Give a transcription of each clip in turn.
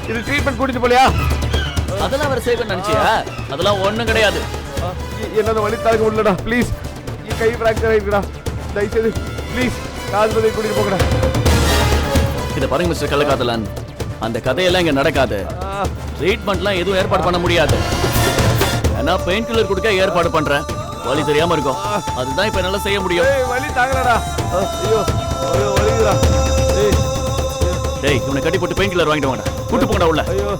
இது ட்ரீட்மெண்ட் கூட்டிட்டு போலியா? அதெல்லாம் அவர் சேவ் நினைச்சியா? அதெல்லாம் ஒண்ணும் கிடையாது. என்னோட வலி தாங்க முடியலடா. ப்ளீஸ், கை ஃப்ராக்சர் ஆயிருக்குடா. தயவுசெய்து ப்ளீஸ் ஆஸ்பத்திரி கூட்டிட்டு போங்கடா. இத பாருங்க மிஸ்டர் கள்ளக்காதலன், அந்த கதையெல்லாம் இங்க நடக்காது. ட்ரீட்மெண்ட்லாம் எதுவும் ஏற்பாடு பண்ண முடியாது. நான் பெயின் கில்லர் கொடுக்க ஏற்பாடு பண்றேன். வலி தெரியாம இருக்கும், அதுதான் இப்ப என்னால செய்ய முடியும். வலி தாங்கலடா. ஐயோ ஐயோ வலிக்குதுடா. டேய், இவனை கட்டி போட்டு பெயின் கில்லர் வாங்கிட்டு வாங்கடா. கூட்டி போங்கடா உள்ள. ஐயோ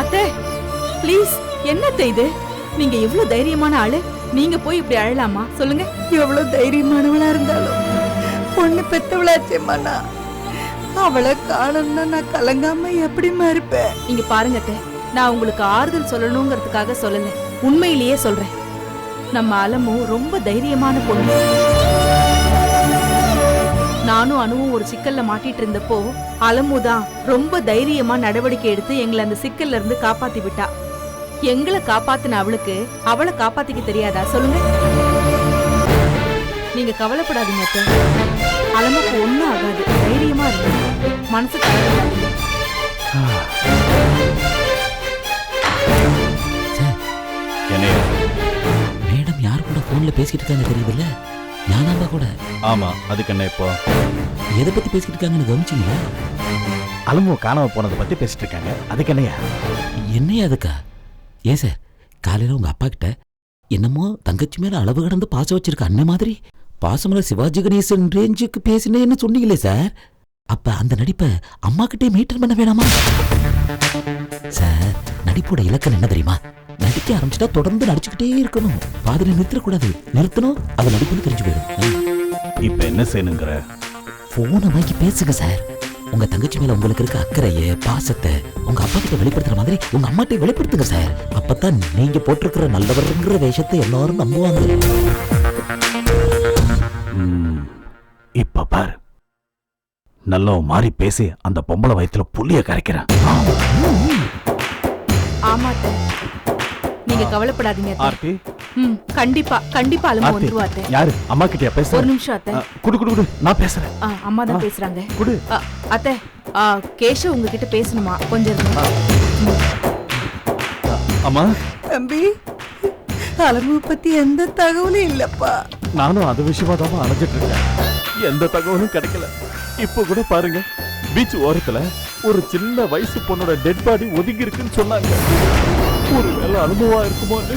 அத்தை ப்ளீஸ், என்னத்தை இது? நீங்க எவ்வளவு தைரியமான ஆளு. நீங்க போய் இப்படி அழலாமா? சொல்லுங்க. எவ்வளவு தைரியமானவளா இருந்தாலும் பொண்ணு பெத்தவளாச்சேம்மாண்ணா. அவளை காணணும்னா நான் கலங்காம எப்படிமா இருப்பேன்? இங்க பாருங்க அத்தை, நான் உங்களுக்கு ஆறுதல் சொல்லணுங்கிறதுக்காக சொல்லல, உண்மையிலேயே சொல்றேன். நம்ம அலமு ரொம்ப தைரியமான பொண்ணு. நானும் அனுவும் ஒரு சிக்கல்ல மாட்டிட்டு இருந்தப்போ அலமுதான் ரொம்ப தைரியமா நடவடிக்கை எடுத்து எங்களை அந்த சிக்கல்ல இருந்து காப்பாத்தி விட்டா. எங்களை காப்பாத்தின அவளுக்கு அவளை காப்பாத்திக்க தெரியாதா? சொல்லுங்க. நீங்க கவலைப்படாதீங்க அத்தை, அலமுக்கு ஒண்ணும் ஆகாது. தைரியமா இருக்கு, மனசு கவலைப்படாதீங்க. மேடம் யார் கூட போன்ல பேசிட்டு இருக்காங்க தெரியுதுல்ல? ஞானாம்பா கூட. ஆமா, அதுக்கு என்ன இப்போ? எதை பத்தி பேசிட்டு இருக்காங்கன்னு கவனிச்சீங்களா? அலமு காணாம போனதை பத்தி பேசிட்டு இருக்காங்க. அதுக்கு என்னையா? என்னையா அதுக்கா? ஏன் சார், காலையில உங்க அப்பா கிட்ட என்னமோ தங்கச்சி மேல அளவு கடந்து பாசம் வச்சிருக்க அண்ணன் மாதிரி பாசமல சிவாஜி கணேசன் ரேஞ்சுக்கு பேசினேன்னு சொன்னீங்களே சார். அப்ப அந்த நடிப்பை அம்மா கிட்டே மெயின்டைன் பண்ண வேணாமா சார்? நடிப்போட இலக்கணம் என்ன தெரியுமா? நடிக்க ஆரம்பிச்சுட்டா தொடர்ந்து நடிச்சுக்கிட்டே இருக்கணும். பாதியில நிறுத்தக்கூடாது. நிறுத்தணும், அது நடிப்புன்னு தெரிஞ்சு போயிடும். இப்ப என்ன செய்யணுங்கிற? போனை வாங்கி பேசுங்க சார். உங்க தங்கச்சி மேல உங்களுக்கு இருக்க அக்கறைய பாசத்தை உங்க அப்பா கிட்ட வெளிப்படுத்துற மாதிரி உங்க அம்மாட்ட வெளிப்படுத்துங்க சார். அப்பதான் நீங்க போட்டிருக்கிற நல்லவர்ங்கிற வேஷத்தை எல்லாரும் நம்புவாங்க. இப்ப பாரு, நல்ல மாறி பேசி அந்த பொம்பளை வயித்துல புள்ளிய கரைக்கிறேன். ஆமா அத்தை, நீங்க கவலைப்படாதீங்க அத்தை. ஆர்த்தி, கண்டிப்பா கண்டிப்பா அலமு வந்துருவாத்தே. யாரு? அம்மா கிட்டயா பேச? ஒரு நிமிஷம் அத்தை. குடு குடு குடு, நான் பேசுறேன். அம்மா தான் பேசுறாங்க. குடு. அத்தை, கேஷவ் உங்ககிட்ட பேசணுமா? கொஞ்சம் அம்மா. தம்பி, அலமு பத்தி எந்த தகவலும் இல்லப்பா. நானும் அது விஷயமா தான் அலைஞ்சிட்டு இருக்கேன். எந்த தகவலும் கிடைக்கல. இப்ப கூட பாருங்க, பீச் ஓரத்துல ஒரு சின்ன வயசு பொண்ணோட டெட் பாடி ஒதுங்கி இருக்குன்னு சொன்னாங்க. ஒரு வேளை அனுபவம் இருக்குமோன்னு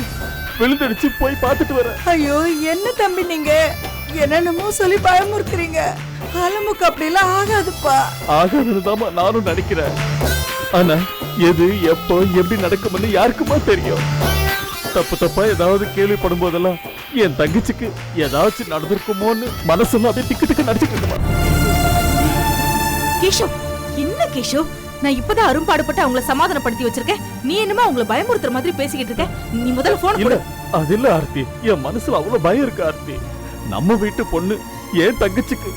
விழுந்தடிச்சு போய் பார்த்துட்டு வரேன். ஐயோ, என்ன தம்பி நீங்க என்னென்னமோ சொல்லி பயமுறுத்துறீங்க. அலமுக்கு அப்படிலாம் ஆகாதுப்பா. ஆகாதுன்னு தான் நானும் நினைக்கிறேன். ஆனா எது எப்போ எப்படி நடக்கும்னு யாருக்குமா தெரியும்? தப்பு தப்பா ஏதாவது கேள்விப்படும் போதெல்லாம் என் தங்கச்சிக்கு ஏதாச்சும் நடந்திருக்குமோன்னு மனசுல அப்படியே திக்கு திக்கு நடிச்சுட்டு இருக்குமா. கேஷவ், என்ன கேஷவ், நான் இப்பதான் அரும்பாடுபட்டு அவங்கள சமாதானப்படுத்தி வச்சிருக்கேன். நீ என்னமா அவங்கள பயமுறுத்துற மாதிரி பேசிக்கிட்டு இருக்க? நீ முதல்ல போன் கொடு. அது இல்ல ஆர்த்தி, என் மனசுல அவ்வளவு பயம் இருக்கு ஆர்த்தி. நம்ம வீட்டு பொண்ணு என் தங்கச்சிக்கு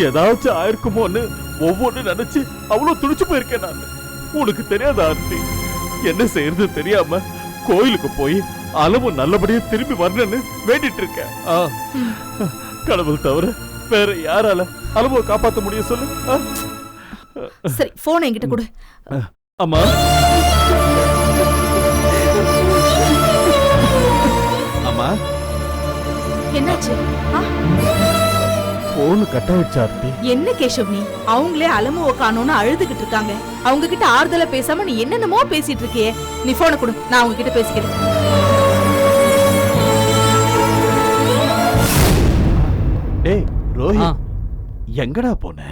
ஏதாச்சும் ஆயிருக்குமோன்னு ஒவ்வொன்னு நினைச்சு அவ்வளவு துடிச்சு போயிருக்கேன் நான். உனக்கு தெரியாத ஆர்த்தி, என்ன செய்யறது தெரியாம கோயிலுக்கு போய் அளவு நல்லபடியா திரும்பி வரணும்னு வேண்டிட்டு இருக்கேன். கடவுள் தவிர வேற யாரால அளவை காப்பாற்ற முடியும் சொல்லு? சரி, போன் என்கிட்ட கொடு. அம்மா. அம்மா, என்னாச்சு? போன் கட் ஆயிடுச்சு ஆர்த்தி. என்ன கேஷவ், நீ அவங்களே அலமுவ காணோன்னு அழுதுகிட்டு இருக்காங்க. அவங்க கிட்ட ஆறுதலா பேசாம நீ என்னென்னமோ பேசிட்டு இருக்கியே. நீ போனை கொடு, நான் அவங்க கிட்ட பேசிக்கிறேன். டேய் ரோஹித், எங்கடா போன?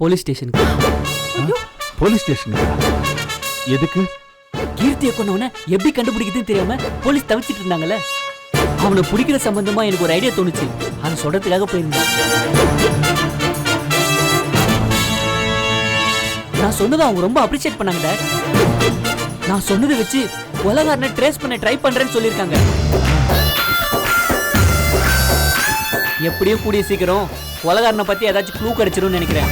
போலீஸ் ஸ்டேஷனுக்கு. போலீஸ் ஸ்டேஷனுக்கு எதுக்கு? கீர்த்தியை கொண்டவன எப்படி கண்டுபிடிக்குதுன்னு தெரியாம போலீஸ் தவிச்சிட்டு இருந்தாங்கல்ல, அவனை பிடிக்கிற சம்பந்தமா எனக்கு ஒரு ஐடியா தோணுச்சு. அதை சொல்றதுக்காக போயிருந்தேன். நான் சொன்னதை அவங்க ரொம்ப அப்ரிஷியேட் பண்ணாங்க டாட். நான் சொன்னதை வச்சு கொலைகாரனை ட்ரேஸ் பண்ண ட்ரை பண்றேன்னு சொல்லியிருக்காங்க. எப்படியும் கூடிய சீக்கிரம் கொலைகாரனை பத்தி ஏதாச்சும் க்ளூ கிடைச்சிரும்னு நினைக்கிறேன்.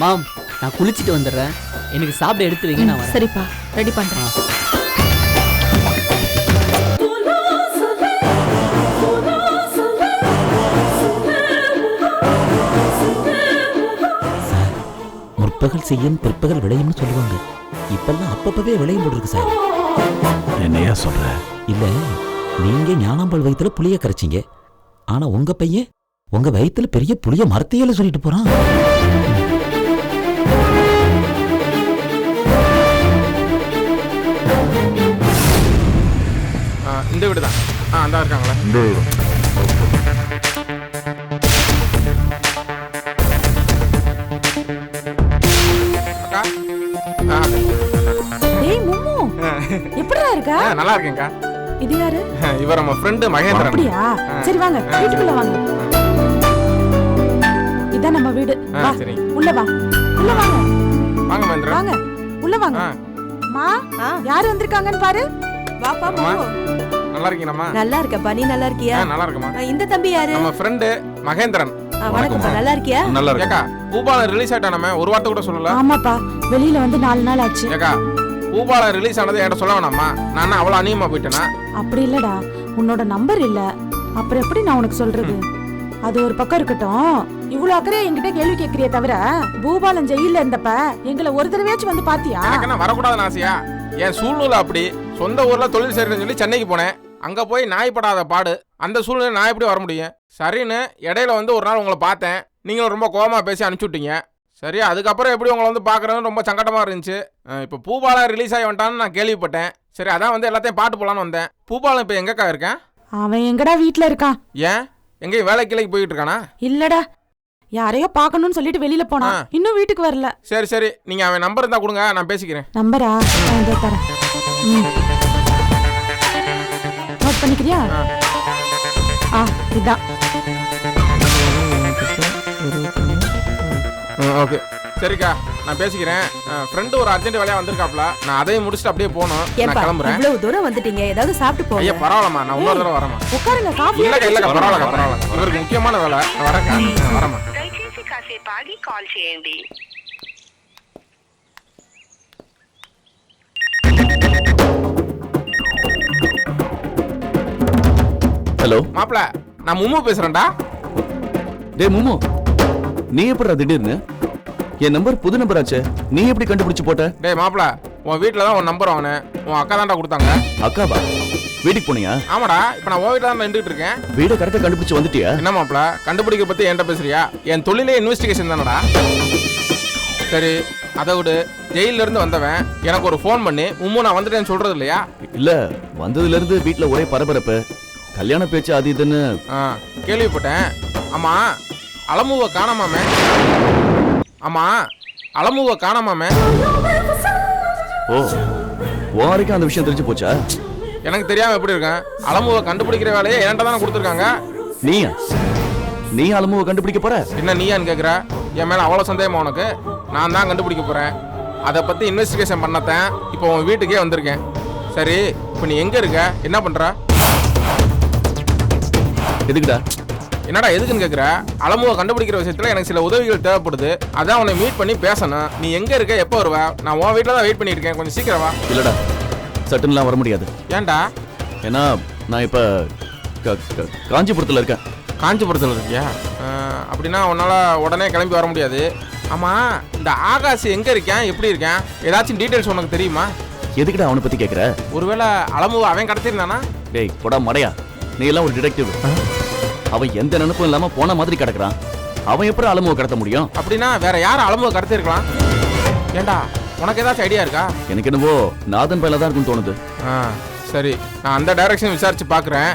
மாம், நான் குளிச்சுட்டு வந்துடுறேன். எனக்கு சாப்பிட எடுத்து வைங்க, நான் வரேன். சரிப்பா, ரெடி பண்றேன். சார், முற்பகல் செய்யும் பிற்பகல் விளையும்னு சொல்லுவாங்க. இப்பெல்லாம் அப்பப்பவே விளையும் போட்டுருக்கு சார். என்னையா சொல்ற? இல்ல, நீங்க ஞானாம்பாள் வயித்துல புளிய கரைச்சிங்க. ஆனா உங்க பையன் உங்க வயித்துல பெரிய புளிய மரத்தையில சொல்லிட்டு போறான். இந்த வீடு தான். அந்த இருக்காங்களா? இந்த வீடு. டேய் மும்மு, எப்படிடா இருக்க? நல்லா இருக்கேன்க்கா. இது யாரு? இவர் நம்ம ஃப்ரெண்டு மகேந்திரன். அப்படியா? சரி வாங்க, வீட்டுக்குள்ள வாங்க. இதான் நம்ம வீடு. வா, சரி. உள்ள வா. உள்ள வாங்க. வாங்க மகேந்திரன். வாங்க. உள்ள வாங்க. மா, யார் வந்திருக்காங்கன்னு பாரு. வாப்பா அம்மா, மோ. நல்லா இருக்கீங்களா? நல்லா இருக்கேன்ப்பா, நீ நல்லா இருக்கியா? நல்லா இருக்கமா. இந்த தம்பி யாரு? நம்ம ஃப்ரெண்டு மகேந்திரன். வணக்கம்ப்பா, நல்லா இருக்கியா? நல்லா இருக்கு. ஏக்கா, பூபாலன் ரிலீஸ் ஆயிட்டானே, ஒரு வார்த்தை கூட சொல்லல. ஆமாப்பா, வெளியில வந்து 4 நாள் ஆச்சு. ஏக்கா, பூபாலன் ரிலீஸ் ஆனது என்கிட்ட சொல்ல வேணாமா? நான் அவ்வளவு அநியமா போயிட்டேனா? அப்படி இல்லடா, உன்னோட நம்பர் இல்ல. அப்புறம் எப்படி நான் உனக்கு சொல்றது? அது ஒரு பக்கம் இருக்கட்டும். இவ்வளவு அக்கறையா என்கிட்ட கேள்வி கேட்கறியே தவிர, பூபாலன் ஜெயில இருந்தப்ப எங்களை ஒரு தடவையாச்சும் வந்து பாத்தியா? எனக்கு என்ன வரக்கூடாதுன்னு ஆசையா? என் சூழ்நிலை அப்படி. சொந்த ஊர்ல தொழில் செய்யறேன்னு சொல்லி சென்னைக்கு போனேன். அங்க போய் நாய்ப்படாத பாடு. அந்த சூழ்நிலை நான் எப்படி வர முடியும்? சரின்னு இடையில வந்து ஒரு நாள் உங்களை பார்த்தேன். நீங்களும் ரொம்ப கோவமா பேசி அனுப்பிச்சு விட்டீங்க. சரி, அதுக்கப்புறம் எப்படி உங்களை வந்து பார்க்குறதுன்னு ரொம்ப சங்கடமா இருந்துச்சு. இப்போ பூபாலன் ரிலீஸ் ஆகி வந்துட்டான்னு நான் கேள்விப்பட்டேன். சரி, அதான் வந்து எல்லாத்தையும் பாட்டு போலான்னு வந்தேன். பூபாலன் இப்போ எங்கக்கா இருக்கேன்? அவன் எங்கடா வீட்டுல இருக்கான். ஏன், எங்கேயும் வேலை கிளைக்கு போயிட்டு இருக்கானா? இல்லடா, யாரையோ பார்க்கணும்னு சொல்லிட்டு வெளியில போனா. இன்னும் வீட்டுக்கு வரல. சரி சரி, நீங்க அவன் நம்பர் இருந்தா கொடுங்க, நான் பேசிக்கிறேன். நம்பரா? இதோ தரேன். நோட் பண்ணிக்கிறியா? இதான். ஓகே, சரிக்கா, நான் பேசிக்கிறேன். ஃப்ரெண்டு ஒரு அர்ஜென்ட் வேலையா வந்திருக்காப்ல. நான் அதையும் முடிச்சுட்டு அப்படியே போகணும். நான் கிளம்புறேன். இவ்வளவு தூரம் வந்துட்டீங்க, ஏதாவது சாப்பிட்டு போங்க. ஐயா பரவாயில்லம்மா, நான் இன்னொரு தடவை வரேம்மா. உட்காருங்க, காஃபி. இல்லக்கா இல்லக்கா, பரவாயில்ல பரவாயில்ல, இவருக்கு முக்கியமான வேலை. நான் வரேன்க்கா, வரேம்மா. దయచేసి కాసేపు ఆగి కాల్ చేయండి. ஹலோ மாப்பிள, நான் மும்மு பேசுறேன்டா. டே மும்மு, நீ எப்படிடா திடீர்னு? என் நம்பர் புது நம்பர் ஆச்சே, நீ எப்படி கண்டுபிடிச்சு போட்ட? டேய் மாப்பிள, உன் வீட்டில் தான் உன் நம்பர் வாங்கினேன். உன் அக்கா தான்டா கொடுத்தாங்க. அக்காவா? வீட்டுக்கு போனியா? ஆமாடா, இப்போ நான் உன் வீட்டில் தான் நின்றுட்டு இருக்கேன். வீடை கரெக்டாக கண்டுபிடிச்சு வந்துட்டியா? என்ன மாப்பிள, கண்டுபிடிக்க பற்றி என்கிட்ட பேசுறியா? என் தொழிலே இன்வெஸ்டிகேஷன் தானடா. சரி, அதை விடு. ஜெயில இருந்து வந்தவன் எனக்கு ஒரு ஃபோன் பண்ணி மும்மு நான் வந்துட்டேன்னு சொல்றது இல்லையா? இல்ல, வந்ததுல இருந்து வீட்டுல ஒரே பரபரப்பு, கல்யாண பேச்சு அது இதுன்னு கேள்விப்பட்டேன். ஆமா, அலமுவை காணாமாமே. ஆமா, அலமுவை காணாமாமே. ஓ, உன் வரைக்கும் அந்த விஷயம் தெரிஞ்சு போச்சா? எனக்கு தெரியாம எப்படி இருக்கேன்? அலமுவை கண்டுபிடிக்கிற வேலையை என்கிட்ட தானே கொடுத்துருக்காங்க. நீயா? நீ அலமுவை கண்டுபிடிக்க போற? என்ன நீயான்னு கேட்குற? என் மேலே அவ்வளோ சந்தேகமா உனக்கு? நான் தான் கண்டுபிடிக்க போகிறேன். அதை பற்றி இன்வெஸ்டிகேஷன் பண்ணத்தேன் இப்போ உன் வீட்டுக்கே வந்திருக்கேன். சரி, இப்போ நீ எங்கே இருக்க? என்ன பண்ணுற? எதுக்குடா? என்னடா எதுக்குன்னு கேட்குற? அலமுவை கண்டுபிடிக்கிற விஷயத்தில் எனக்கு சில உதவிகள் தேவைப்படுது. அதான் உன்னை மீட் பண்ணி பேசணும். நீ எங்கே இருக்க, எப்போ வருவ? நான் உன் வீட்டில் தான் வெயிட் பண்ணிட்டு இருக்கேன். கொஞ்சம் சீக்கிரம் வா. இல்லடா, சட்டுன்னுலாம் வர முடியாது. ஏன்டா? ஏன்னா நான் இப்போ காஞ்சிபுரத்தில் இருக்கேன். காஞ்சிபுரத்தில் இருக்கியா? அப்படின்னா உன்னால் உடனே கிளம்பி வர முடியாது. ஆமாம், இந்த ஆகாஷ் எங்கே இருக்கேன், எப்படி இருக்கேன், ஏதாச்சும் டீட்டெயில்ஸ் உனக்கு தெரியுமா? எதுக்குடா அவனை பற்றி கேட்குற? ஒருவேளை அலமுவை அவன் கடத்திருந்தானா? டேய் போடா மடையா, நீ எல்லாம் ஒரு டிடெக்டிவ். அவன் எந்த நினைப்பும் இல்லாமல் போன மாதிரி கிடக்குறான். அவன் எப்படி அலமுவை கடத்த முடியும்? அப்படின்னா வேற யார் அலமுவை கடத்திருக்கலாம்? ஏண்டா, உனக்கு ஏதாச்சும் ஐடியா இருக்கா? எனக்கு என்னவோ நாதன் பயில தான் இருக்குன்னு தோணுது. சரி, நான் அந்த டைரக்ஷன் விசாரிச்சு பார்க்குறேன்.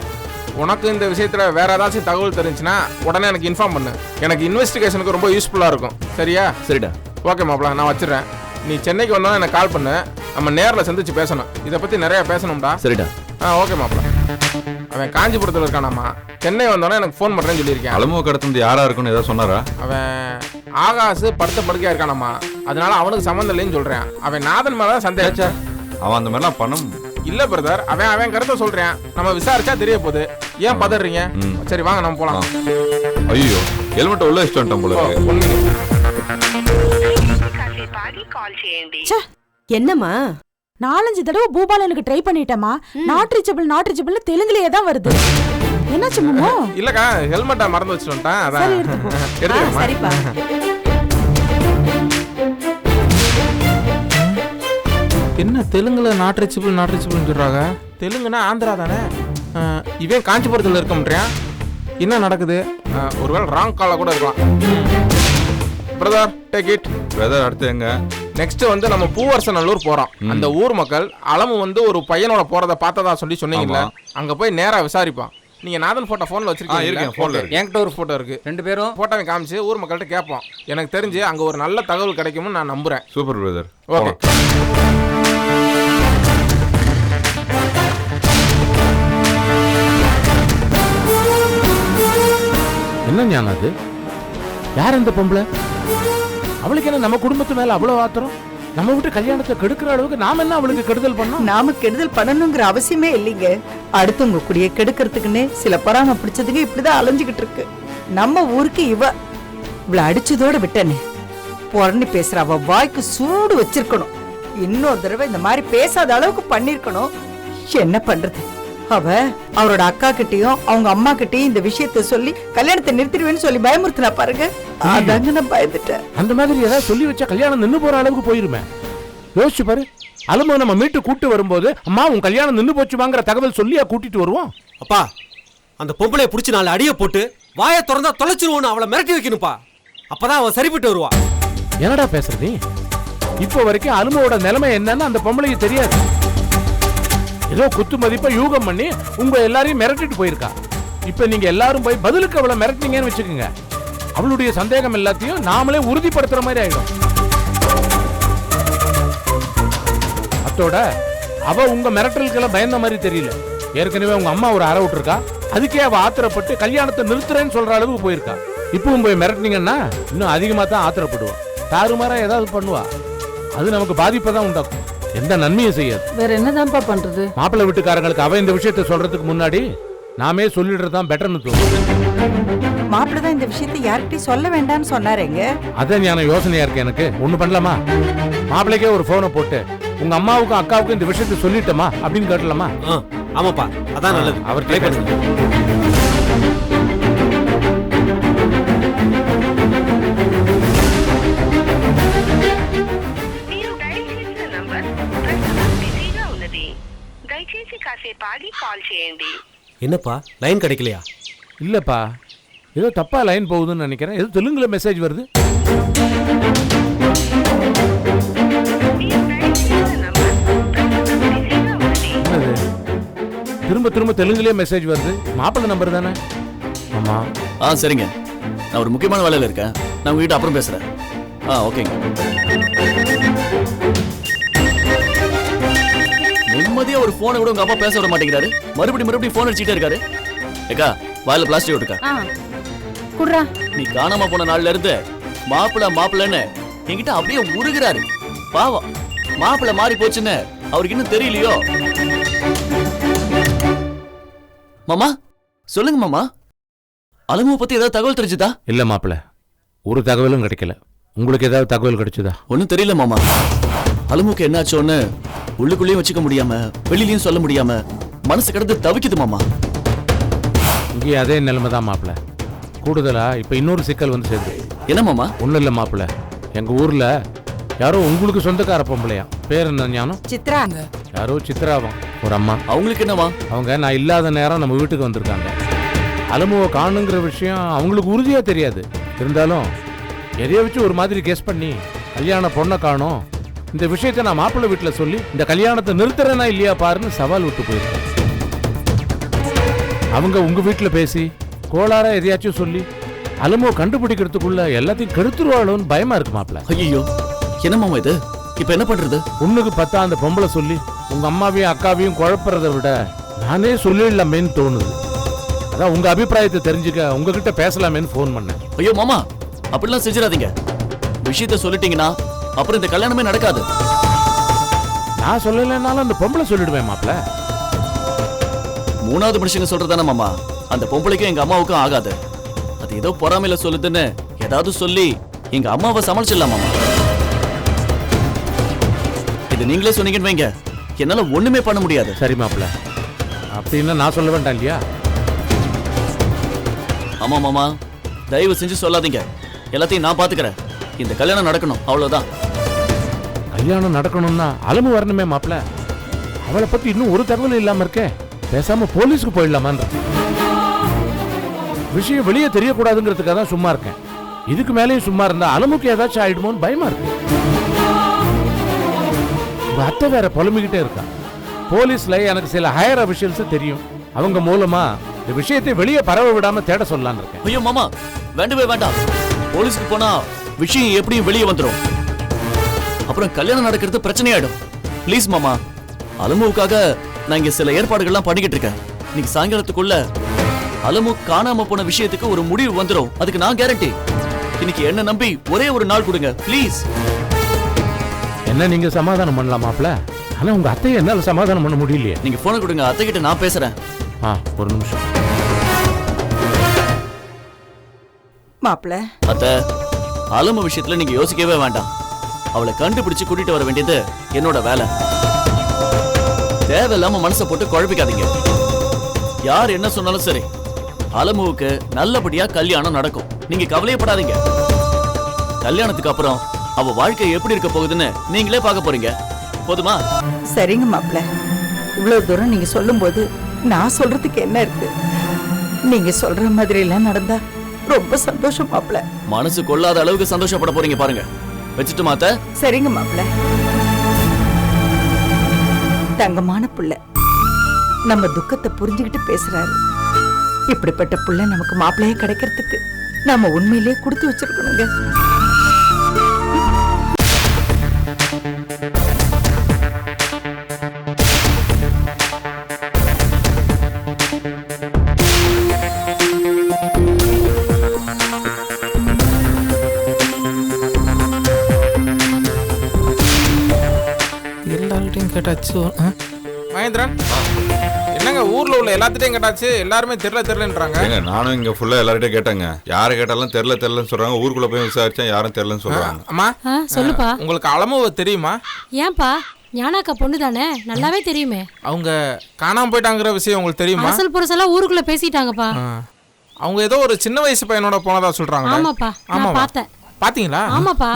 உனக்கு இந்த விஷயத்தில் வேற ஏதாச்சும் தகவல் தெரிஞ்சுன்னா உடனே எனக்கு இன்ஃபார்ம் பண்ணு. எனக்கு இன்வெஸ்டிகேஷனுக்கு ரொம்ப யூஸ்ஃபுல்லாக இருக்கும். சரியா? சரிடா. ஓகே மாப்பிள, நான் வச்சிடறேன். நீ சென்னைக்கு வந்தாலும் எனக்கு கால் பண்ணு. நம்ம நேரில் சந்திச்சு பேசணும். இதை பற்றி நிறையா பேசணும்டா. சரிடா. ஓகே மாப்பிள. அவன் காஞ்சிபுரத்தில் இருக்கானாமா. சென்னை வந்தோன்னே எனக்கு ஃபோன் பண்ணுறேன்னு சொல்லியிருக்கேன். அலமுவை கடத்தினது யாரா இருக்குன்னு ஏதாவது சொன்னாரா? அவன் ஆகாசு படுத்த படுக்கையா இருக்கானாமா. அதனால அவனுக்கு சம்மந்தம் இல்லைன்னு சொல்றேன். அவன் நாதன் மேல தான் சந்தேகம். அவன் அந்த மாதிரிலாம் பண்ண இல்ல பிரதர், அவன் கருத்தை சொல்றேன். நம்ம விசாரிச்சா தெரிய போகுது. ஏன் பதறீங்க? சரி வாங்க நம்ம போலாம். ஐயோ ஹெல்மெட்டை உள்ள வச்சுட்டு வந்துட்டோம் போல இருக்கு. என்னம்மா 4-5 தடவை பூபாலனுக்கு ட்ரை பண்ணிட்டேமா. நாட் ரீச்சபிள் தெலுங்குலயே தான் வருது. என்னாச்சு மாமா? இல்லக்கா ஹெல்மெட்டை மறந்து வச்சுட்டு வந்துட்டேன். அதான் எடுத்துக்கோமா. சரிப்பா. என்ன தெலுங்குல நாட் ரீச்சபிள் சொல்றாங்க? தெலுங்குனா ஆந்திரா தானே. இவன் காஞ்சிபுரத்தில் இருக்கம்ன்றியான். என்ன நடக்குது? ஒருவேளை ராங் கால கூட இருக்கலாம். Brother take it. பிரதர் அடுத்து எங்க? நெக்ஸ்ட் வந்து நம்ம பூவரசநல்லூர் போறோம். அந்த ஊர் மக்கள் அலமு வந்து ஒரு பையனோட போறத பார்த்ததா சொன்னீங்கல்ல, அங்க போய் நேரா விசாரிப்பான். நீங்க நாதன் போட்டோ போன்ல வச்சிருக்கீங்க? என்கிட்ட ஒரு போட்டோ இருக்கு. 2 பேரும் போட்டோவை காமிச்சு ஊர் மக்கள்கிட்ட கேட்போம். எனக்கு தெரிஞ்சு அங்க ஒரு நல்ல தகவல் கிடைக்கும்னு நான் நம்புறேன். Super brother. ஓகே. என்ன ஞானம் அது? யார் அந்த பொம்பளை? அவளுக்கு என்ன நம்ம குடும்பத்து மேல அவ்வளவு ஆத்திரம்? நம்ம விட்டு கல்யாணத்தை கெடுக்கிற அளவுக்கு நாம என்ன அவளுக்கு கெடுதல் பண்ணோம்? நாம கெடுதல் பண்ணணுங்கிற அவசியமே இல்லைங்க. அடுத்தவங்க கூடிய கெடுக்கிறதுக்குன்னு சில பொறாம பிடிச்சதுங்க இப்படிதான் அலைஞ்சுகிட்டு இருக்கு. நம்ம ஊருக்கு இவளை அடிச்சதோட விட்டனே. பொறணி பேசுற அவ வாய்க்கு சூடு வச்சிருக்கணும். இன்னொரு தடவை இந்த மாதிரி பேசாத அளவுக்கு பண்ணிருக்கணும். என்ன பண்றது? அவரோட அக்கா கிட்டயும் அவங்க அம்மா கிட்டயும் இந்த விஷயத்த சொல்லி கல்யாணத்தை நிறுத்திடுவேன்னு சொல்லி பயமுறுத்தினா பாருங்க. அதாங்க நான் பயந்துட்டேன். அந்த மாதிரி ஏதாவது சொல்லி வச்சா கல்யாணம் நின்னு போற அளவுக்கு போயிருமே. யோசிச்சு பாரு, அலும நம்ம மீட்டு கூட்டு வரும்போது அம்மா உன் கல்யாணம் நின்னு போச்சுவாங்கிற தகவல் சொல்லியா கூட்டிட்டு வருவோம்? அப்பா அந்த பொம்பளைய புடிச்சு 4 அடிய போட்டு வாயை திறந்தா தொலைச்சிருவோன்னு அவளை மிரட்டி வைக்கணும்ப்பா. அப்பதான் அவன் சரிப்பட்டு வருவா. என்னடா பேசுற நீ? இப்போ வரைக்கும் அலுமோட நிலைமை என்னன்னு அந்த பொம்பளைக்கு தெரியாது. ஏதோ குத்து மதிப்பா யூகம் பண்ணி உங்க எல்லாரையும் மிரட்டிட்டு போயிருக்கா. இப்ப நீங்க எல்லாரும் போய் பதிலுக்கு அவளை மிரட்டினீங்கன்னு வச்சுக்கோங்க, அவளுடைய சந்தேகம் எல்லாத்தையும் நாமளே உறுதிப்படுத்துற மாதிரி ஆயிடும். அத்தோட அவ உங்க மிரட்டல்களை பயந்த மாதிரி தெரியல. ஏற்கனவே உங்க அம்மா ஒரு அறை விட்டுருக்கா. அதுக்கே அவ ஆத்திரப்பட்டு கல்யாணத்தை நிறுத்துறேன்னு சொல்ற அளவுக்கு போயிருக்கா. இப்பவும் போய் மிரட்டினீங்கன்னா இன்னும் அதிகமா தான் ஆத்திரப்படுவா. தாறுமாறா ஏதாவது பண்ணுவா. அது நமக்கு பாதிப்பை தான் உண்டாக்கும். எந்த நன்மையும் செய்யாது. வேற என்னதான்ப்பா பண்றது? மாப்பிள்ளை வீட்டுக்காரங்களுக்கு அவ இந்த விஷயத்தை சொல்றதுக்கு முன்னாடி நாமே சொல்லிடுறதுதான் பெட்டர்னு தோணும். மாப்பிள்ளை தான் இந்த விஷயத்தை யார்கிட்டயும் சொல்ல வேண்டாம்னு சொன்னாருங்க. அதான் ஞான யோசனையா இருக்கு எனக்கு. ஒண்ணு பண்ணலாமா? மாப்பிள்ளைக்கே ஒரு போனை போட்டு உங்க அம்மாவுக்கும் அக்காவுக்கும் இந்த விஷயத்தை சொல்லிட்டோமா அப்படின்னு கேட்டலாமா? ஆமாப்பா அதான் நல்லது. அவர் ட்ரை பண்ணுங்க. என்னப்பா லைன் கிடைக்கலையா? இல்லப்பா, ஏதோ தப்பா லைன் போகுதுன்னு நினைக்கிறேன். ஏதோ தெலுங்குல மெசேஜ் வருது. திரும்ப திரும்ப தெலுங்குலயே மெசேஜ் வருது. மாப்பிள்ளை நம்பர் தானே? ஆமா. சரிங்க, நான் ஒரு முக்கியமான வேலையில இருக்கேன். நான் உங்ககிட்ட அப்புறம் பேசுறேன். ஓகேங்க. நிம்மதியா ஒரு போனை கூட உங்க அப்பா பேச விட மாட்டேங்கிறாரு. மறுபடியும் போன் அடிச்சுட்டே இருக்காரு. ஏக்கா வாயில பிளாஸ்டிக் விட்டுக்கா. குடுறா. நீ காணாம போன நாள்ல இருந்து மாப்பிள்ளன்னு என்கிட்ட அப்படியே உருகிறாரு. பாவம், மாப்பிள்ளை மாறி போச்சுன்னு அவருக்கு இன்னும் தெரியலையோ? மாமா சொல்லுங்க மாமா, அலமுவை பத்தி ஏதாவது தகவல் தெரிஞ்சுதா? இல்ல மாப்பிள்ளை, ஒரு தகவலும் கிடைக்கல. உங்களுக்கு ஏதாவது தகவல் கிடைச்சதா? ஒன்னும் தெரியல மாமா. அலமுக்கு என்னாச்சோன்னு உள்ளுக்குள்ளேயும் வச்சுக்க முடியாம வெளியிலயும் சொல்ல முடியாம மனசு கிடந்து தவிக்குது மாமா. இங்கே அதே நிலைமை தான் மாப்பிள்ளை. கூடுதலா இப்ப இன்னொரு சிக்கல் வந்து சேர்ந்து. என்ன மாமா? ஒண்ணும் இல்ல மாப்பிள்ளை, எங்க ஊர்ல யாரோ உங்களுக்கு சொந்தக்கார பொம்பளையா, பேர் என்ன ஞானம்? சித்ரா. யாரோ சித்ராவும் ஒரு அம்மா. அவங்களுக்கு என்னவா? அவங்க நான் இல்லாத நேரம் நம்ம வீட்டுக்கு வந்திருக்காங்க. அலமுவை காணுங்கிற விஷயம் அவங்களுக்கு உறுதியா தெரியாது. இருந்தாலும் எதைய வச்சு ஒரு மாதிரி கெஸ் பண்ணி கல்யாண பொண்ணை காணும், இந்த விஷயத்தை நான் மாப்பிள்ளை வீட்டுல சொல்லி இந்த கல்யாணத்தை நிறுத்துறேனா இல்லையா பாருன்னு சவால் விட்டு போயிருக்கேன். அவங்க உங்க வீட்டுல பேசி கோளாரா எதையாச்சும் சொல்லி அலமுவை கண்டுபிடிக்கிறதுக்குள்ள எல்லாத்தையும் கெடுத்துருவாளோன்னு பயமா இருக்கு மாப்பிள்ளை. ஐயோ, என்ன மாமா இது? இப்ப என்ன பண்றது? ஒண்ணுக்கு 10 அந்த பொம்பளை சொல்லி உங்க அம்மாவையும் அக்காவையும் குழப்பறதை விட நானே சொல்லிடலாமேன்னு தோணுது. அதான் உங்க அபிப்பிராயத்தை தெரிஞ்சுக்க உங்ககிட்ட பேசலாமேன்னு ஃபோன் பண்ணேன். ஐயோ மாமா, அப்படிலாம் செஞ்சிடாதீங்க. விஷயத்த சொல்லிட்டீங்கன்னா அப்புறம் இந்த கல்யாணமே நடக்காது. நான் சொல்லலைன்னாலும் அந்த பொம்பளை சொல்லிடுவேன் மாப்ள. மூணாவது மனுஷங்க சொல்றதானே மாமா, அந்த பொம்பளைக்கும் எங்க அம்மாவுக்கும் ஆகாது. அது ஏதோ பொறாமையில சொல்லுதுன்னு ஏதாவது சொல்லி எங்க அம்மாவை சமாளிச்சிடலாம் மாமா. இது நீங்களே சொன்னீங்கன்னு வைங்க, என்னால ஒண்ணுமே பண்ண முடியாது. சரி மாப்ள, அப்படின்னா நான் சொல்ல வேண்டாம் இல்லையா? ஆமா மாமா, தயவு செஞ்சு சொல்லாதீங்க. எல்லாத்தையும் நான் பாத்துக்கிறேன். இந்த கல்யாணம் நடக்கணும், அவ்வளவுதான். கல்யாணம் நடக்கணும்னா அலமு வரணுமே மாப்ள. அவளை பத்தி இன்னும் ஒரு தகவல் இல்லாம இருக்கே. பேசாம போலீஸ்க்கு போயிடலாமான் விஷயம் வெளியே தெரியக்கூடாதுங்கிறதுக்காக தான் சும்மா இருக்கேன். இதுக்கு மேலேயும் சும்மா இருந்தா அலமுக்கு ஏதாச்சும் ஆயிடுமோன்னு பயமா இருக்கு. உங்க அத்தை வேற புலம்பிக்கிட்டே இருக்கா. போலீஸ்ல எனக்கு சில ஹையர் அபிஷியல்ஸ் தெரியும். அவங்க மூலமா இந்த விஷயத்தை வெளியே பரவ விடாம தேட சொல்லலாம்னு இருக்கேன். ஐயோ மாமா, வேண்டவே வேண்டாம். போலீஸ்க்கு போனா விஷயம் எப்படியும் வெளியே வந்துடும். அப்புறம் கல்யாணம் நடக்கிறது பிரச்சனையாயிடும். ப்ளீஸ் மாமா, அலமுவுக்காக நான் இங்க சில ஏற்பாடுகள்லாம் பண்ணிக்கிட்டு இருக்கேன். இன்னைக்கு சாயங்காலத்துக்குள்ள அலமு காணாம போன விஷயத்துக்கு ஒரு முடிவு வந்துடும். அதுக்கு நான் கேரண்டி. இன்னைக்கு என்ன நம்பி ஒரே ஒரு நாள் கொடுங்க ப்ளீஸ். என்ன நீங்க சமாதானம் பண்ணலாம் மாப்ள, ஆனா உங்க அத்தையை என்னால சமாதானம் பண்ண முடியலையே. நீங்க போன கொடுங்க, அத்தை கிட்ட நான் பேசுறேன். ஒரு நிமிஷம் மாப்ள. அத்தை, அலமு விஷயத்துல நீங்க யோசிக்கவே வேண்டாம். அவளை கண்டுபிடிச்சு கூட்டிட்டு வர வேண்டியது என்னோட வேலை. தேவையில்லாம மனசை போட்டு குழப்பிக்காதீங்க. யார் என்ன சொன்னாலும் சரி, அலமுவுக்கு நல்லபடியா கல்யாணம் நடக்கும். நீங்க கவலையப்படாதீங்க. கல்யாணத்துக்கு அப்புறம் அவ வாழ்க்கை எப்படி இருக்க போகுதுன்னு நீங்களே பார்க்க போறீங்க. போதுமா? சரிங்க மாப்ள, இவ்வளவு தூரம் நீங்க சொல்லும் போது நான் சொல்றதுக்கு என்ன இருக்கு? நீங்க சொல்ற மாதிரி எல்லாம் நடந்தா ரொம்ப சந்தோஷம் மாப்ள. மனசு கொள்ளாத அளவுக்கு சந்தோஷப்பட போறீங்க பாருங்க. வச்சுட்டு மாத்த. சரிங்க மாப்ள. தங்கமான புள்ள, நம்ம துக்கத்தை புரிஞ்சுக்கிட்டு பேசுறாரு. இப்படிப்பட்ட புள்ள நமக்கு மாப்பிள்ளையே கிடைக்கிறதுக்கு நாம உண்மையிலேயே கொடுத்து வச்சிருக்கணுங்க. எல்லார்கிட்டையும் கேட்டாச்சு. மகேந்திரன், என்னங்க ஊர்ல உள்ள எல்லாத்திட்டையும் கேட்டாச்சு, எல்லாருமே தெரியலன்றாங்க. நானும் இங்க ஃபுல்லா எல்லார்கிட்டையும் கேட்டேங்க. யாரை கேட்டாலும் தெரியலன்னு சொல்றாங்க. ஊருக்குள்ள போய் விசாரிச்சா யாரும் தெரியலன்னு சொல்றாங்க. அம்மா சொல்லுப்பா. உங்களுக்கு அலமுவை தெரியுமா? ஏன்பா, ஞானாக்கா பொண்ணு தானே, நல்லாவே தெரியுமே. அவங்க காணாம போயிட்டாங்கிற விஷயம் உங்களுக்கு தெரியுமா? அசல் புருஷெல்லாம் ஊருக்குள்ள பேசிட்டாங்கப்பா. அவங்க ஏதோ ஒரு சின்ன வயசு பையனோட போனதா சொல்றாங்க. ஆமாப்பா, நான் பார்த்தேன். பாத்தீங்களா? ஆமாப்பா.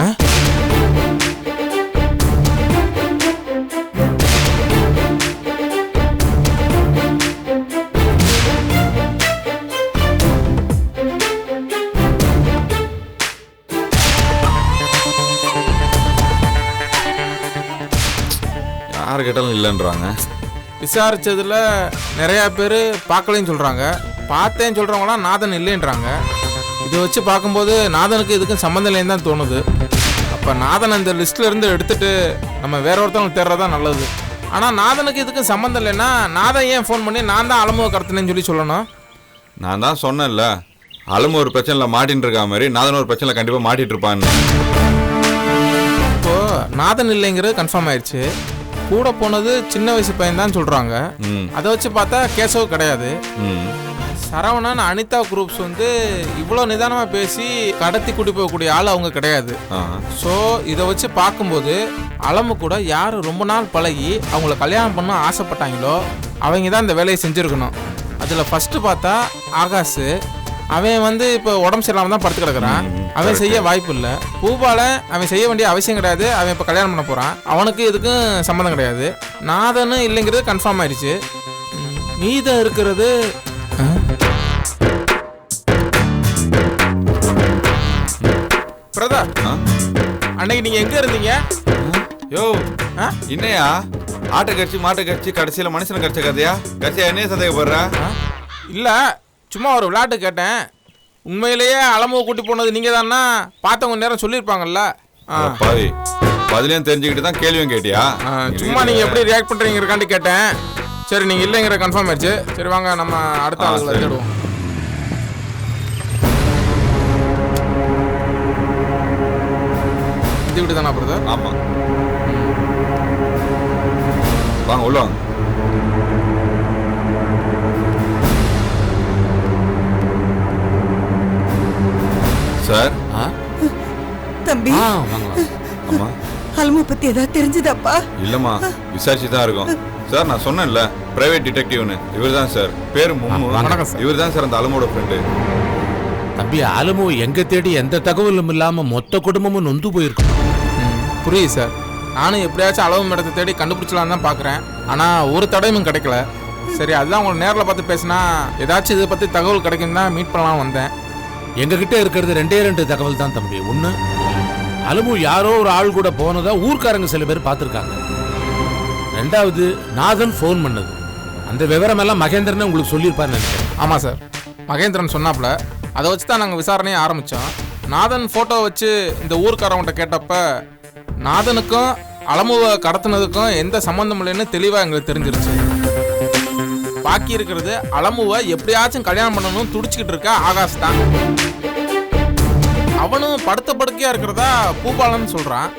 யாரு கேட்டாலும் இல்லைன்றாங்க. விசாரிச்சதுல நிறைய பேர் பார்க்கலன்னு சொல்றாங்க. பார்த்தேன்னு சொல்றவங்களாம் நாதன் இல்லைன்றாங்க. இதை வச்சு பார்க்கும்போது நாதனுக்கு இதுக்கும் சம்மந்தம் இல்லைன்னு தான் தோணுது. அப்போ நாதன் அந்த லிஸ்ட்ல இருந்து எடுத்துட்டு நம்ம வேற ஒருத்தவங்க தேர்றதா நல்லது. ஆனால் நாதனுக்கு இதுக்கும் சம்மந்தம் இல்லைன்னா நாதன் ஏன் ஃபோன் பண்ணி நான் தான் அலமுவை கடத்தினேன்னு சொல்லணும்? நான் தான் சொன்னேன்ல, அலமு ஒரு பிரச்சனையில் மாட்டின்னு இருக்கா மாதிரி நாதன் ஒரு பிரச்சனையில் கண்டிப்பாக மாட்டிட்டு இருப்பான்னு. இப்போ நாதன் இல்லைங்கிறது கன்ஃபார்ம் ஆயிடுச்சு. கூட போனது சின்ன வயசு பையன் தான் சொல்றாங்க. அதை வச்சு பார்த்தா கேசவ கிடையாது. சரவணன் அனிதா குரூப்ஸ் வந்து இவ்வளோ நிதானமாக பேசி கடத்தி கூட்டி போகக்கூடிய ஆள் அவங்க கிடையாது. ஸோ இதை வச்சு பார்க்கும்போது அலமு கூட யார் ரொம்ப நாள் பழகி அவங்கள கல்யாணம் பண்ண ஆசைப்பட்டாங்களோ அவங்க தான் இந்த வேலையை செஞ்சுருக்கணும். அதில் ஃபஸ்ட்டு பார்த்தா ஆகாஷ், அவன் வந்து இப்போ உடம்பு சரியில்லாமல் தான் படுத்து கிடக்குறான். அவன் செய்ய வாய்ப்பு இல்லை. பூபால அவன் செய்ய வேண்டிய அவசியம் கிடையாது. அவன் இப்போ கல்யாணம் பண்ண போகிறான். அவனுக்கு இதுக்கும் சம்மந்தம் கிடையாது. நாதனும் இல்லைங்கிறது கன்ஃபார்ம் ஆயிடுச்சு. மீதம் இருக்கிறது பிரதா. அன்னைக்கு நீங்க எங்க இருந்தீங்க? யோ இன்னையா ஆட்டை கடிச்சு மாட்டை கடிச்சு கடைசியில் மனுஷனை கடிச்ச கதையா? கடைசியா என்னைய சந்தேகப்படுற? இல்ல, சும்மா ஒரு விளையாட்டு கேட்டேன். உண்மையிலேயே அலமுவை கூட்டி போனது நீங்க தானா? பார்த்தவங்க நேரம் சொல்லியிருப்பாங்கல்ல. பாவி, பதிலையும் தெரிஞ்சுக்கிட்டு தான் கேள்வியும் கேட்டியா? சும்மா நீங்க எப்படி ரியாக்ட் பண்றீங்க இருக்காண்டி கேட்டேன். சரி நீங்க இல்லைங்கிற கன்ஃபார்ம் ஆயிடுச்சு. சரி வாங்க நம்ம அடுத்த ஆளுகளை சரி. தேடுவோம். இந்த வீடு தானா பிரதர்? ஆமா வாங்க உள்ள வாங்க. சார். தம்பி அம்மா அலமு பத்தி ஏதாவது தெரிஞ்சுதாப்பா? இல்லம்மா விசாரிச்சு தான் இருக்கும் சார். நான் சொன்னேன்ல பிரைவேட் டிடெக்டிவ்னு, இவர் தான் சார். பேரு மும்மு. வணக்கம் சார். இவர் தான் சார் அந்த அலமோட ஃப்ரெண்டு. தம்பி அலமு எங்க தேடி எந்த தகவலும் இல்லாம மொத்த குடும்பமும் நொந்து போயிருக்கும். புரியுது சார். நானும் எப்படியாச்சும் அளவு மேடத்தை தேடி கண்டுபிடிச்சலான்னு தான் பார்க்குறேன். ஆனால் ஒரு தடவையும் கிடைக்கல. சரி அதுதான் உங்களை நேரில் பார்த்து பேசினா ஏதாச்சும் இதை பற்றி தகவல் கிடைக்கும் தான் மீட் பண்ணலாம் வந்தேன். எங்ககிட்ட இருக்கிறது 2 தகவல் தான் தம்பி. ஒன்று, அலமு யாரோ ஒரு ஆள் கூட போனதா ஊர்க்காரங்க சில பேர் பார்த்துருக்காங்க. 2வது, நாதன் ஃபோன் பண்ணது. அந்த விவரம் எல்லாம் மகேந்திரன் உங்களுக்கு சொல்லியிருப்பாருன்னு நினைக்கிறேன். ஆமாம் சார், மகேந்திரன் சொன்னாப்புல. அதை வச்சு தான் நாங்கள் விசாரணையை ஆரம்பித்தோம். நாதன் ஃபோட்டோ வச்சு இந்த ஊர்க்காரவங்கிட்ட கேட்டப்ப நாதனுக்கும் அலமுவை கடத்தினதுக்கும் எந்த சம்மந்தம் இல்லைன்னு தெளிவாக எங்களுக்கு தெரிஞ்சிருச்சு. பாக்கி இருக்கிறது அலமுவை எப்படியாச்சும் கல்யாணம் பண்ணணும்னு துடிச்சுக்கிட்டு இருக்க ஆகாஷ் தான். அவனும் படுத்த படுக்கையா இருக்கிறதா பூபாலன் சொல்றான்.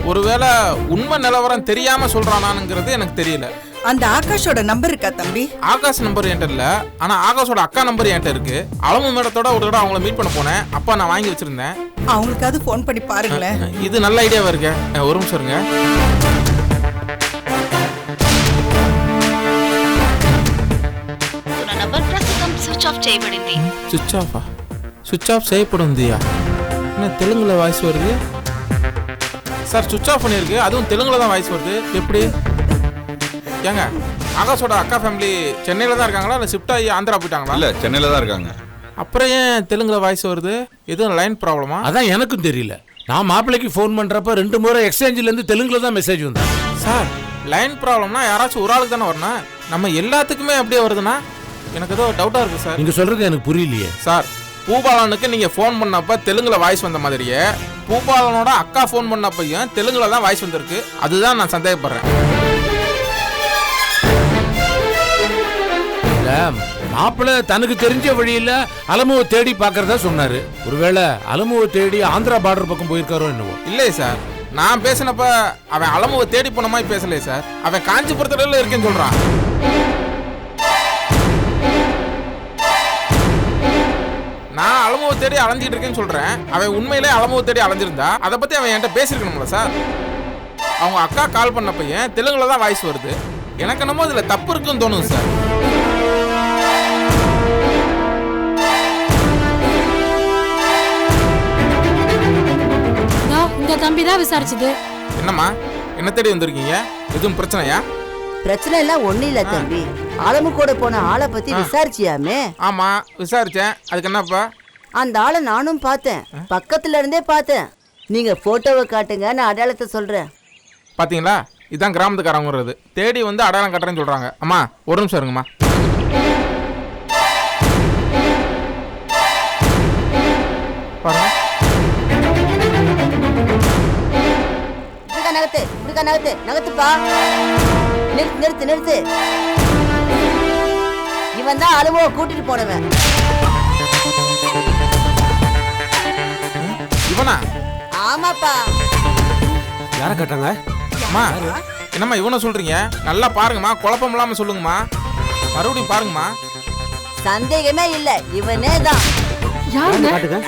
ஒருவேளை உண்மை நிலவரம் தெரியாம சொல்றானானுங்கிறது எனக்கு தெரியல. அந்த ஆகாஷோட நம்பர் இருக்கா தம்பி? ஆகாஷ் நம்பர் என்கிட்ட இல்ல, ஆனா ஆகாஷோட அக்கா நம்பர் என்கிட்ட இருக்கு. அலமு மேடத்தோட ஒரு தடவை அவங்கள மீட் பண்ண போனேன். அப்பா நான் வாங்கி வச்சிருந்தேன். அவங்களுக்காவது ஃபோன் பண்ணி பாருங்களேன். இது நல்ல ஐடியாவா இருக்கு. ஒரு நிமிஷம் இருங்க. சுவிட்ச் ஆஃபா? சுவிட்ச் ஆஃப் செய்யப்படுந்தியா? என்ன தெலுங்குல வாய்ஸ் வருது சார்? சுவிட்ச் ஆஃப் பண்ணிருக்கு, அதுவும் தெலுங்குல தான் வாய்ஸ் வருது. எப்படி ஏங்க? ஆகாஷோட அக்கா ஃபேமிலி சென்னையில தான் இருக்காங்களா இல்லை ஷிஃப்ட் ஆகி ஆந்திரா போயிட்டாங்களா? இல்ல சென்னையில தான் இருக்காங்க. அப்புறம் ஏன் தெலுங்குல வாய்ஸ் வருது? எதுவும் லைன் ப்ராப்ளமா? அதான் எனக்கும் தெரியல. நான் மாப்பிள்ளைக்கு ஃபோன் பண்றப்ப 2 முறை எக்ஸ்சேஞ்சில இருந்து தெலுங்குல தான் மெசேஜ் வந்தேன். சார் லைன் ப்ராப்ளம்னா யாராச்சும் ஒரு ஆளுக்கு தானே வரணும். நம்ம எல்லாத்துக்குமே அப்படியே வருதுன்னா எனக்கு ஏதோ டவுட்டா இருக்கு சார். நீங்க சொல்றது எனக்கு புரியலையே சார். பூபாலனுக்கு நீங்க ஃபோன் பண்ணப்ப தெலுங்குல வாய்ஸ் வந்த மாதிரியே பூபாலனோட அக்கா ஃபோன் பண்ணப்பையும் தெலுங்குல தான் வாய்ஸ் வந்திருக்கு. அதுதான் நான் சந்தேகப்படுறேன். மாப்பிள்ளை தனக்கு தெரிஞ்ச வழியில அலமுவை தேடி பாக்குறதா சொன்னாரு. ஒருவேளை அலமுவை தேடி ஆந்திரா பார்டர் பக்கம் போயிருக்காரோ என்னவோ. இல்லையே சார், நான் பேசினப்ப அவன் அலமுவை தேடி போன மாதிரி பேசலையே சார். அவன் காஞ்சிபுரத்துல இருக்கேன்னு சொல்றான். நான் அலமுவை தேடி அலைஞ்சிட்டு இருக்கேன்னு சொல்றேன். அவன் உண்மையிலே அலமுவை தேடி அலைஞ்சிருந்தா அதை பத்தி அவன் என்கிட்ட பேசிருக்கணும்ல சார். அவங்க அக்கா கால் பண்ணப்பையன் தெலுங்குல தான் வாய்ஸ் வருது. எனக்கு என்னமோ இதுல தப்பு இருக்குன்னு தோணுது சார். இந்த தம்பி தான் விசாரிச்சது. என்னம்மா, என்ன தேடி வந்திருக்கீங்க? எதுவும் பிரச்சனையா? பிரச்சனை எல்லாம் ஒண்ணு இல்ல தம்பி. அலமு கூட போன ஆளை பத்தி விசாரிச்சியாமே? ஆமா விசாரிச்சேன். அதுக்கு என்னப்பா? அந்த ஆளை நானும் பார்த்தேன், பக்கத்துல இருந்தே பார்த்தேன். நீங்க போட்டோவை காட்டுங்க, நான் அடையாளத்தை சொல்றேன். பாத்தீங்களா, இதான் கிராமத்துக்காரங்கிறது. தேடி வந்து அடையாளம் கட்டுறேன்னு சொல்றாங்க. அம்மா ஒரு நிமிஷம் இருங்கம்மா. பாருங்க. நகத்து நகத்து நகத்துப்பா. நிறுத்து நிறுத்து நிறுத்து. இவன் தான் அலுவலக கூட்டிட்டு போனவன். இவனா? ஆமாப்பா. யார கேட்டாங்க? அம்மா என்னம்மா இவனை சொல்றீங்க? நல்லா பாருங்கம்மா, குழப்பம் இல்லாம சொல்லுங்கம்மா. மறுபடியும் பாருங்கம்மா. சந்தேகமே இல்ல, இவனே தான். யாருங்க?